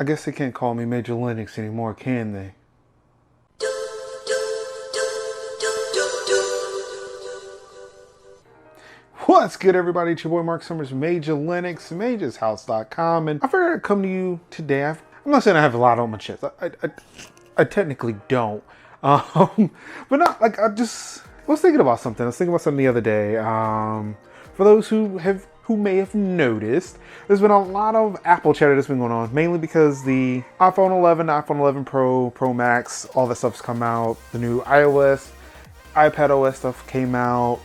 I guess they can't call me Major Linux anymore, can they? What's good, everybody? It's your boy Mark Summers, Major Linux, majorshouse.com, and I figured I'd come to you today. I'm not saying I have a lot on my chest. I technically don't. But not like I was thinking about something. I was thinking about something the other day. For those who may have noticed, there's been a lot of Apple chatter that's been going on, mainly because the iPhone 11, iPhone 11 Pro, Pro Max, all that stuff's come out. The new iOS, iPadOS stuff came out.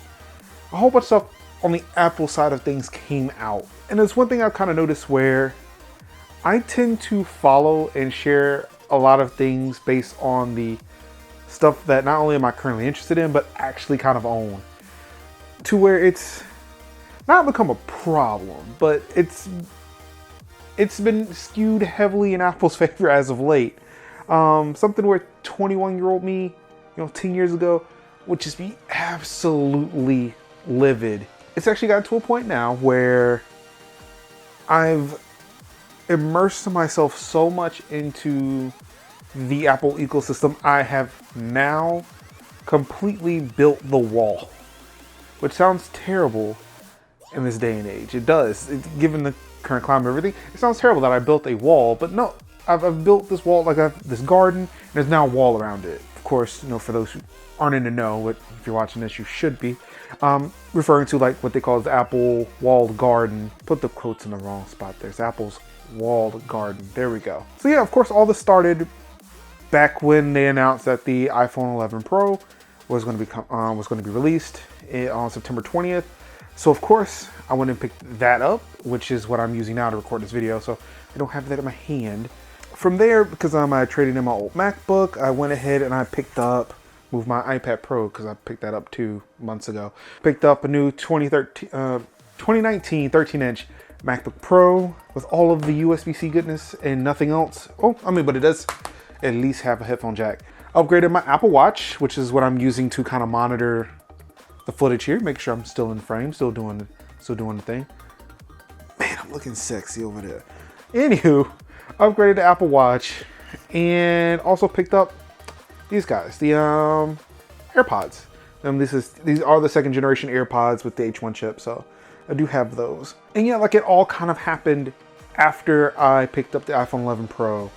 A whole bunch of stuff on the Apple side of things came out. And there's one thing I've kind of noticed where I tend to follow and share a lot of things based on the stuff that not only am I currently interested in, but actually kind of own. To where it's not become a problem, but it's been skewed heavily in Apple's favor as of late. Something where 21-year-old me, 10 years ago, would just be absolutely livid. It's actually gotten to a point now where I've immersed myself so much into the Apple ecosystem, I have now completely built the wall. Which sounds terrible in this day and age. It does. Given the current climate and everything, it sounds terrible that I built a wall, but no, I've built this wall, like I have this garden, and there's now a wall around it. Of course, for those who aren't in the know, but if you're watching this, you should be. Referring to like what they call the Apple walled garden. Put the quotes in the wrong spot. There's Apple's walled garden. There we go. So yeah, of course, all this started back when they announced that the iPhone 11 Pro was going to be released on September 20th. So of course, I went and picked that up, which is what I'm using now to record this video. So I don't have that in my hand. From there, because I traded in my old MacBook, I went ahead and I moved my iPad Pro, because I picked that up 2 months ago. Picked up a new 2019 13-inch MacBook Pro with all of the USB-C goodness and nothing else. But it does at least have a headphone jack. Upgraded my Apple Watch, which is what I'm using to kind of monitor the footage here, make sure I'm still in frame, still doing the thing. Man, I'm looking sexy over there. Anywho, upgraded the Apple Watch and also picked up these guys, the AirPods. These are the second generation AirPods with the H1 chip, so I do have those. And yeah, like it all kind of happened after I picked up the iPhone 11 Pro,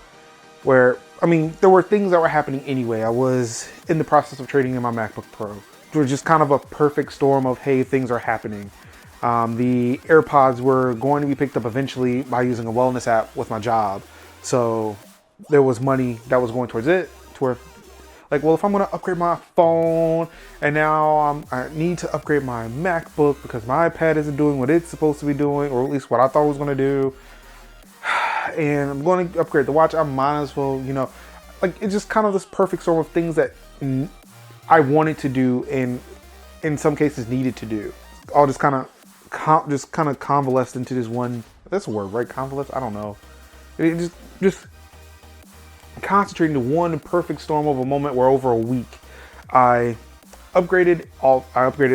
where there were things that were happening anyway. I was in the process of trading in my MacBook Pro. It was just kind of a perfect storm of, hey, things are happening. The AirPods were going to be picked up eventually by using a wellness app with my job. So there was money that was going towards it, to where, like, well, if I'm going to upgrade my phone and now I need to upgrade my MacBook because my iPad isn't doing what it's supposed to be doing, or at least what I thought it was going to do, and I'm going to upgrade the watch, I might as well, like, it's just kind of this perfect storm of things that I wanted to do and in some cases needed to do. All just kind of convalesced into this one. That's a word, right? Convalesced? I don't know. It just concentrating to one perfect storm of a moment where over a week I upgraded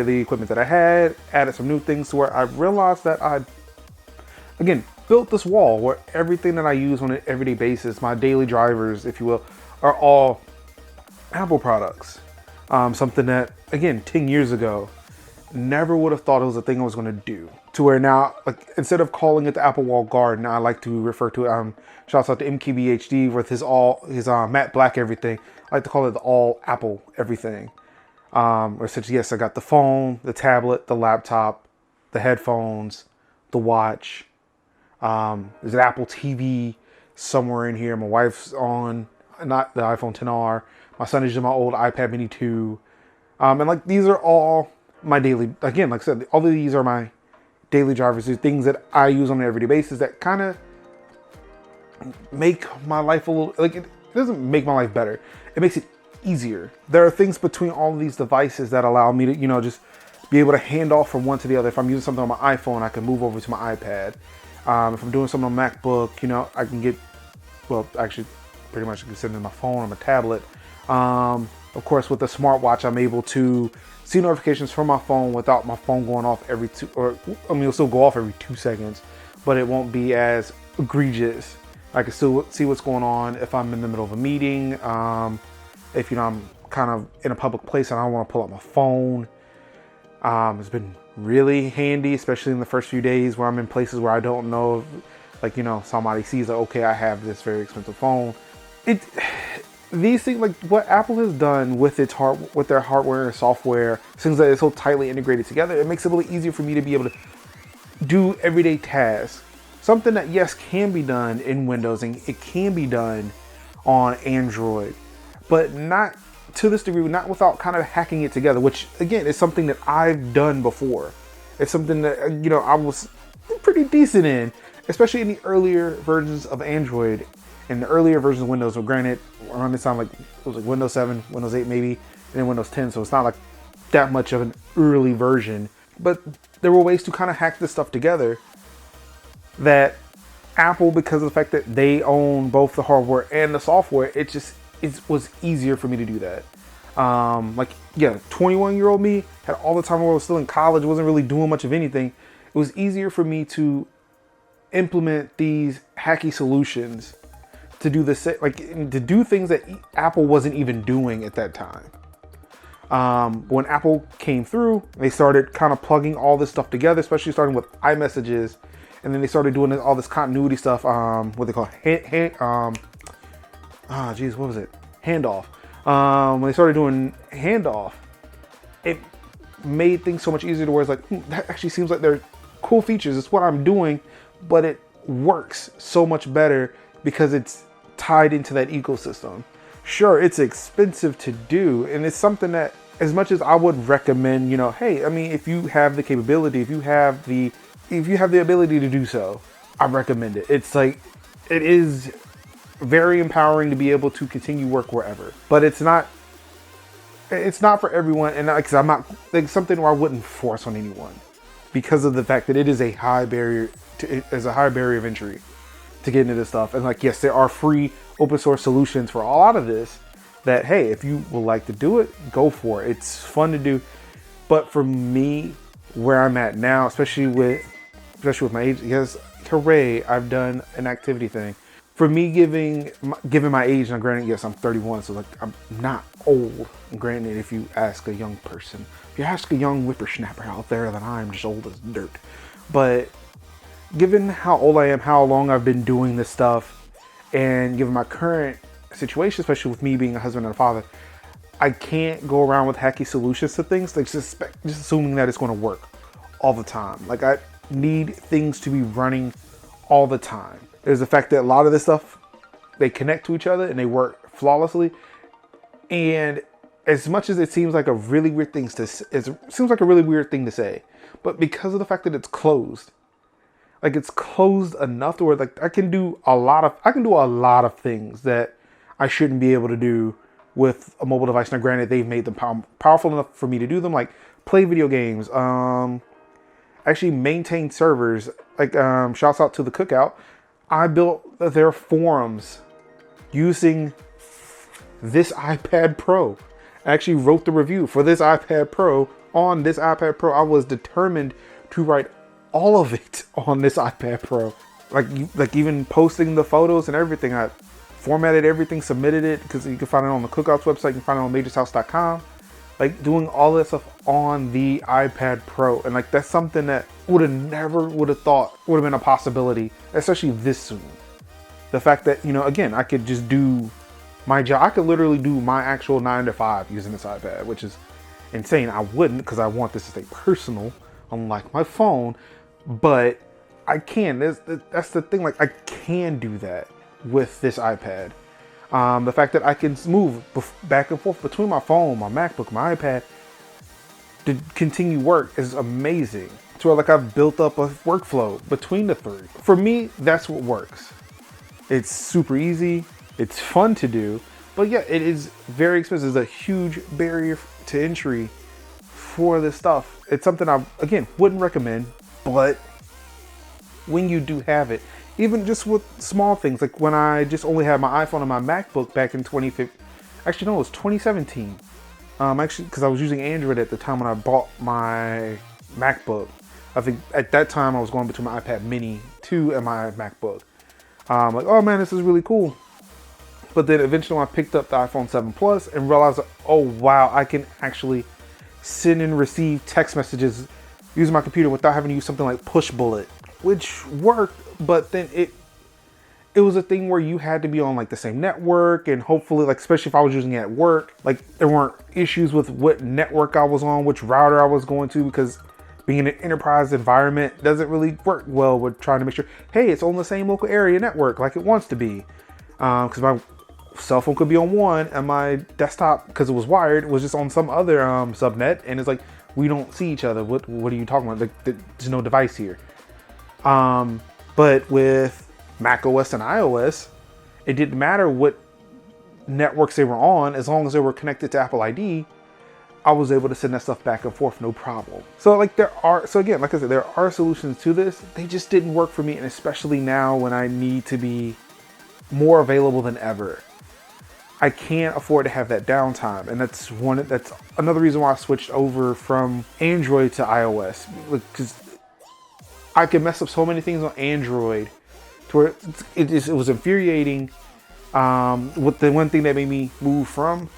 the equipment that I had, added some new things to where I realized that I again built this wall where everything that I use on an everyday basis, my daily drivers, if you will, are all Apple products. Something that, again, 10 years ago, never would have thought it was a thing I was going to do. To where now, like, instead of calling it the Apple Wall Garden, I like to refer to it, shouts out to MKBHD with his matte black everything. I like to call it the all Apple everything. Or such, yes, I got the phone, the tablet, the laptop, the headphones, the watch. There's an Apple TV somewhere in here. My wife's on, not the iPhone XR. My son is using my old iPad Mini 2. And like, these are all my daily, again, like I said, all of these are my daily drivers. These things that I use on an everyday basis that kind of make my life a little, like, it doesn't make my life better. It makes it easier. There are things between all of these devices that allow me to, just be able to hand off from one to the other. If I'm using something on my iPhone, I can move over to my iPad. If I'm doing something on MacBook, I can get, well, actually, pretty much I can send it on my phone or my tablet. Of course, with the smartwatch, I'm able to see notifications from my phone without my phone going off every it'll still go off every 2 seconds, but it won't be as egregious I can still see what's going on if I'm in the middle of a meeting. If, you know, I'm kind of in a public place and I don't want to pull out my phone. It's been really handy, especially in the first few days where I'm in places where I don't know if, like, you know, somebody sees that, okay, I have this very expensive phone. These things, like what Apple has done with their hardware and software, since that it's so tightly integrated together, it makes it really easier for me to be able to do everyday tasks. Something that, yes, can be done in Windows and it can be done on Android, but not to this degree, not without kind of hacking it together, which again is something that I've done before. It's something that, you know, I was pretty decent in, especially in the earlier versions of Android and the earlier versions of Windows. Well, granted, around this time, like it was like Windows 7, Windows 8 maybe, and then Windows 10, so it's not like that much of an early version, but there were ways to kind of hack this stuff together that Apple, because of the fact that they own both the hardware and the software, it was easier for me to do that. Like, yeah, 21-year-old me had all the time when I was still in college, wasn't really doing much of anything. It was easier for me to implement these hacky solutions to do this, like to do things that Apple wasn't even doing at that time. When Apple came through, they started kind of plugging all this stuff together, especially starting with iMessages, and then they started doing all this continuity stuff. What they call what was it? Handoff. When they started doing handoff, it made things so much easier to where it's like, that actually seems like they're cool features. It's what I'm doing, but it works so much better because it's tied into that ecosystem. Sure, it's expensive to do, and it's something that, as much as I would recommend, you know, hey, I mean, if you have the capability, if you have the ability to do so, I recommend it. It's like, it is very empowering to be able to continue work wherever, but it's not for everyone. And because I'm not, like, something where I wouldn't force on anyone because of the fact that it is a high barrier of entry to get into this stuff. And like, yes, there are free open source solutions for a lot of this that, hey, if you would like to do it, go for it. It's fun to do. But for me, where I'm at now, especially with my age, yes, hooray, I've done an activity thing. For me, given my age, now granted, yes, I'm 31, so like I'm not old. Granted, if you ask a young person, if you ask a young whippersnapper out there, then I'm just old as dirt. But given how old I am, how long I've been doing this stuff, and given my current situation, especially with me being a husband and a father, I can't go around with hacky solutions to things, like just assuming that it's going to work all the time. Like, I need things to be running all the time. There's the fact that a lot of this stuff, they connect to each other and they work flawlessly. And as much as it seems like a really weird thing to say, but because of the fact that it's closed, like it's closed enough to where like I can do a lot of things that I shouldn't be able to do with a mobile device. Now, granted, they've made them powerful enough for me to do them, like play video games, actually maintain servers. Like, shouts out to the Cookout. I built their forums using this iPad Pro. I actually wrote the review for this iPad Pro on this iPad Pro. I was determined to write all of it on this iPad Pro. Like even posting the photos and everything. I formatted everything, submitted it, because you can find it on the Cookout's website. You can find it on MajorConquests.com. Like, doing all this stuff on the iPad Pro. And like, that's something that would have thought would have been a possibility, especially this soon. The fact that, you know, again, I could just do my job. I could literally do my actual 9 to 5 using this iPad, which is insane. I wouldn't, because I want this to stay personal, unlike my phone, but I can. That's the thing. Like, I can do that with this iPad. The fact that I can move back and forth between my phone, my MacBook, my iPad to continue work is amazing. To where like I've built up a workflow between the three. For me, that's what works. It's super easy. It's fun to do. But yeah, it is very expensive. It's a huge barrier to entry for this stuff. It's something I, again, wouldn't recommend. But when you do have it, even just with small things, like when I just only had my iPhone and my MacBook back in 2015, actually no, it was 2017. Actually, because I was using Android at the time when I bought my MacBook. I think at that time I was going between my iPad Mini 2 and my MacBook. Like, oh man, this is really cool. But then eventually I picked up the iPhone 7 Plus and realized, oh wow, I can actually send and receive text messages using my computer without having to use something like Push Bullet, which worked, but then it was a thing where you had to be on like the same network, and hopefully, like, especially if I was using it at work, like there weren't issues with what network I was on, which router I was going to, because being in an enterprise environment doesn't really work well with trying to make sure, hey, it's on the same local area network like it wants to be. Because my cell phone could be on one and my desktop, because it was wired, was just on some other subnet, and it's like, we don't see each other. What are you talking about? Like, there's no device here. But with macOS and iOS, it didn't matter what networks they were on, as long as they were connected to Apple ID, I was able to send that stuff back and forth, no problem. So like so again, like I said, there are solutions to this. They just didn't work for me, and especially now when I need to be more available than ever. I can't afford to have that downtime, and that's another reason why I switched over from Android to iOS, because I could mess up so many things on Android to where it was infuriating. With the one thing that made me move from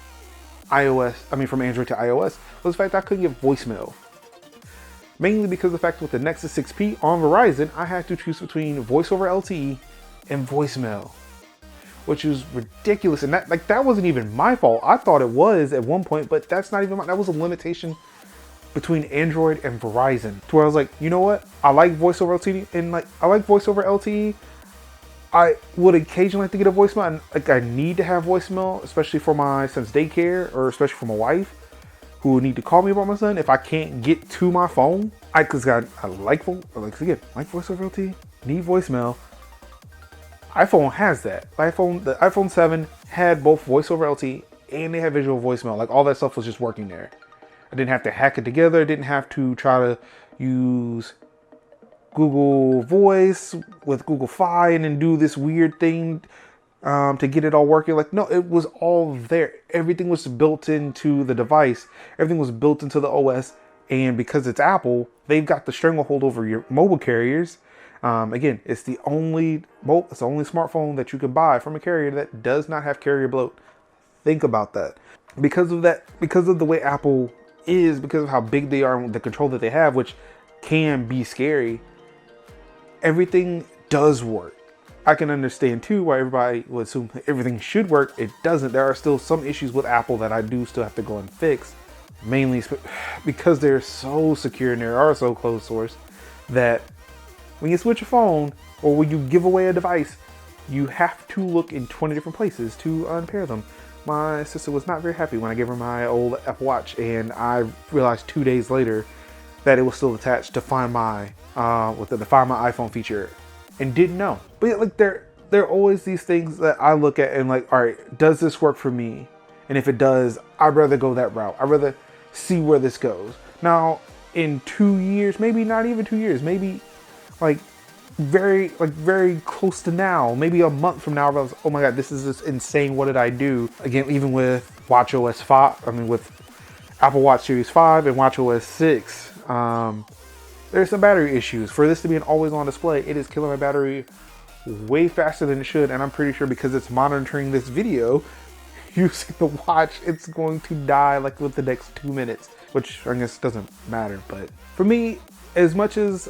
from Android to iOS, was the fact that I couldn't get voicemail. Mainly because of the fact with the Nexus 6P on Verizon, I had to choose between voice over LTE and voicemail, which was ridiculous. And that wasn't even my fault. I thought it was at one point, but that's not even that was a limitation between Android and Verizon, to where I was like, you know what? I like voice over LTE, and I like voice over LTE. I would occasionally like to get a voicemail, and like I need to have voicemail, especially for my son's daycare, or especially for my wife, who would need to call me about my son if I can't get to my phone. I like voice over LTE, need voicemail. iPhone has that. The iPhone 7 had both voice over LTE and they had visual voicemail. Like, all that stuff was just working there. I didn't have to hack it together. I didn't have to try to use Google Voice with Google Fi and then do this weird thing to get it all working. Like, no, it was all there. Everything was built into the device. Everything was built into the OS. And because it's Apple, they've got the stranglehold over your mobile carriers. Again, it's the only smartphone that you can buy from a carrier that does not have carrier bloat. Think about that. Because of the way Apple is, because of how big they are and the control that they have, which can be scary, everything does work. I can understand too why everybody would assume everything should work. It doesn't. There are still some issues with Apple that I do still have to go and fix, mainly because they're so secure and they are so closed source that when you switch a phone or when you give away a device, you have to look in 20 different places to unpair them. My sister was not very happy when I gave her my old Apple Watch, and I realized 2 days later that it was still attached to Find My with the Find My iPhone feature, and didn't know. But yeah, like there are always these things that I look at and like, all right, does this work for me? And if it does, I'd rather go that route. I'd rather see where this goes. Now, in 2 years, maybe not even 2 years, maybe like very close to now, maybe a month from now, I was, oh my god, this is just insane. What did I do? Again, even with watchOS 5, with Apple Watch Series 5 and watchOS 6, there's some battery issues. For this to be an always on display, it is killing my battery way faster than it should, and I'm pretty sure because it's monitoring this video using the watch, it's going to die like with the next 2 minutes, which I guess doesn't matter. But for me, as much as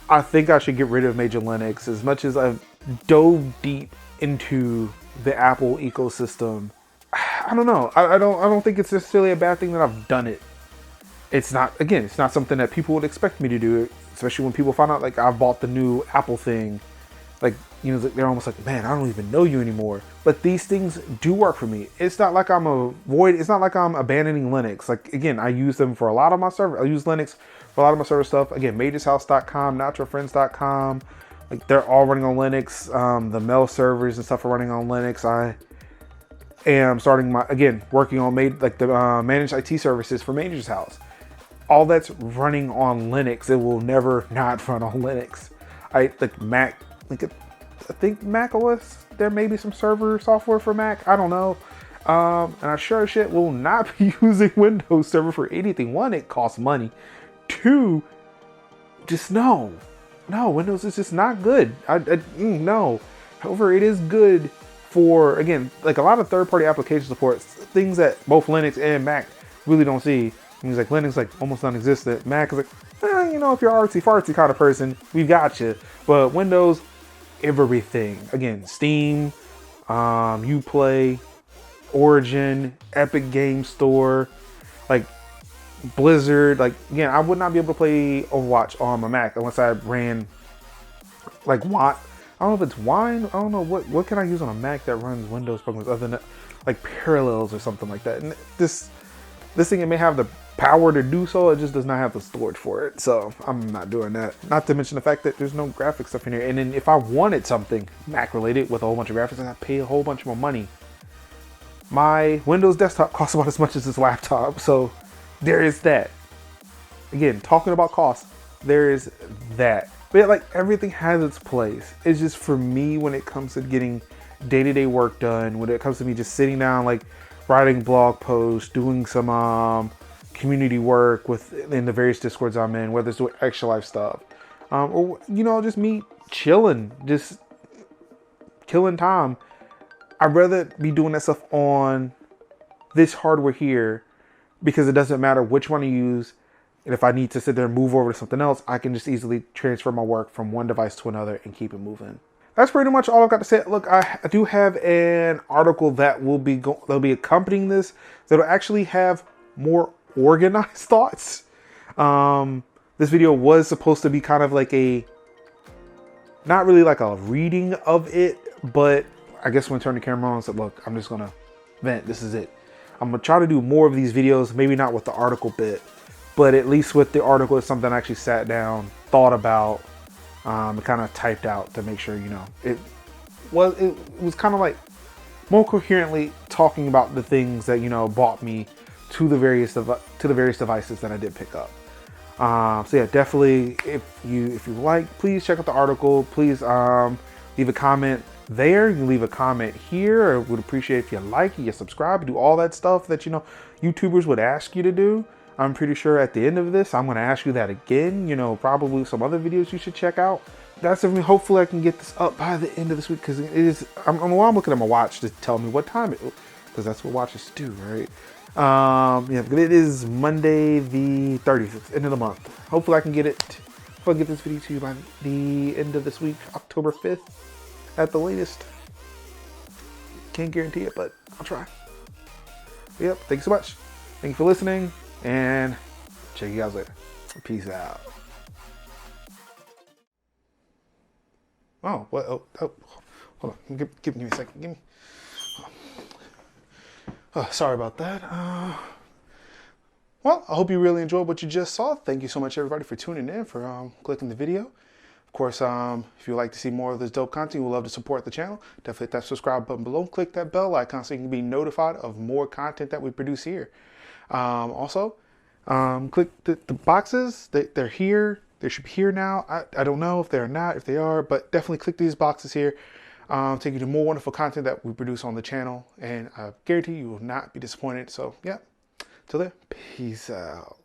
I think I should get rid of MajorLinux, as much as I've dove deep into the Apple ecosystem, I don't know. I don't think it's necessarily a bad thing that I've done it. It's not something that people would expect me to do, especially when people find out like I bought the new Apple thing. Like, they're almost like, man, I don't even know you anymore. But these things do work for me. It's not like I'm abandoning Linux. Like, again, I use them for a lot of my server. I use Linux for a lot of my server stuff. Again, majorshouse.com, notyourfriends.com. Like, they're all running on Linux. The mail servers and stuff are running on Linux. I am working on the managed IT services for Major's House. All that's running on Linux. It will never not run on Linux. I think Mac OS, there may be some server software for Mac. I don't know. And I sure as shit will not be using Windows Server for anything. One, it costs money. Two, just no, Windows is just not good. No. However, it is good for, again, like a lot of third-party application support, things that both Linux and Mac really don't see. Things like Linux, like almost non-existent. Mac is like, you know, if you're artsy-fartsy kind of person, we've got you. But Windows, everything. Again, Steam, Uplay, Origin, Epic Game Store, like Blizzard. Like, again, I would not be able to play Overwatch on my Mac unless I ran like Watt. I don't know if it's Wine. I don't know what can I use on a Mac that runs Windows programs other than like Parallels or something like that. And this thing, it may have the power to do so, it just does not have the storage for it. So I'm not doing that. Not to mention the fact that there's no graphics stuff in here. And then if I wanted something Mac related with a whole bunch of graphics, I pay a whole bunch more money. My Windows desktop costs about as much as this laptop, so there is that. Again, talking about cost, there is that. But yeah, like everything has its place. It's just for me, when it comes to getting day-to-day work done, when it comes to me just sitting down, like writing blog posts, doing some community work in the various Discords I'm in, whether it's doing extra life stuff, or, you know, just me chilling, just killing time. I'd rather be doing that stuff on this hardware here, because it doesn't matter which one I use. And if I need to sit there and move over to something else, I can just easily transfer my work from one device to another and keep it moving. That's pretty much all I've got to say. Look, I do have an article that will be accompanying this, that'll actually have more organized thoughts. This video was supposed to be kind of like not really like a reading of it, but I guess when I turned the camera on, I said, look, I'm just gonna vent. This is it. I'm gonna try to do more of these videos, maybe not with the article bit, but at least with the article, it's something I actually sat down, thought about, and kind of typed out to make sure, you know, it was kind of like more coherently talking about the things that, you know, brought me to the various devices that I did pick up. So yeah, definitely, if you like, please check out the article. Please leave a comment there. You can leave a comment here. I would appreciate if you like, you subscribe, do all that stuff that, you know, YouTubers would ask you to do. I'm pretty sure at the end of this, I'm going to ask you that again. You know, probably some other videos you should check out. That's everything. Hopefully I can get this up by the end of this week, because it is, I'm looking at my watch to tell me what time it is, because that's what watches do, right? Yeah, but it is Monday the 30th, end of the month. Hopefully I can get it. If I get this video to you by the end of this week, October 5th at the latest. Can't guarantee it, but I'll try. But yep, thank you so much. Thank you for listening, and check you guys later. Peace out. Oh, what? Oh, hold on. Give me a second. Give me. Oh, sorry about that. Well, I hope you really enjoyed what you just saw. Thank you so much, everybody, for tuning in, for clicking the video. Of course, if you'd like to see more of this dope content, we'd love to support the channel. Definitely hit that subscribe button below. Click that bell icon so you can be notified of more content that we produce here. Also, click the boxes. They're here. They should be here now. I don't know if they're not, if they are, but definitely click these boxes here. Take you to more wonderful content that we produce on the channel, and I guarantee you will not be disappointed. So yeah, till then, peace out.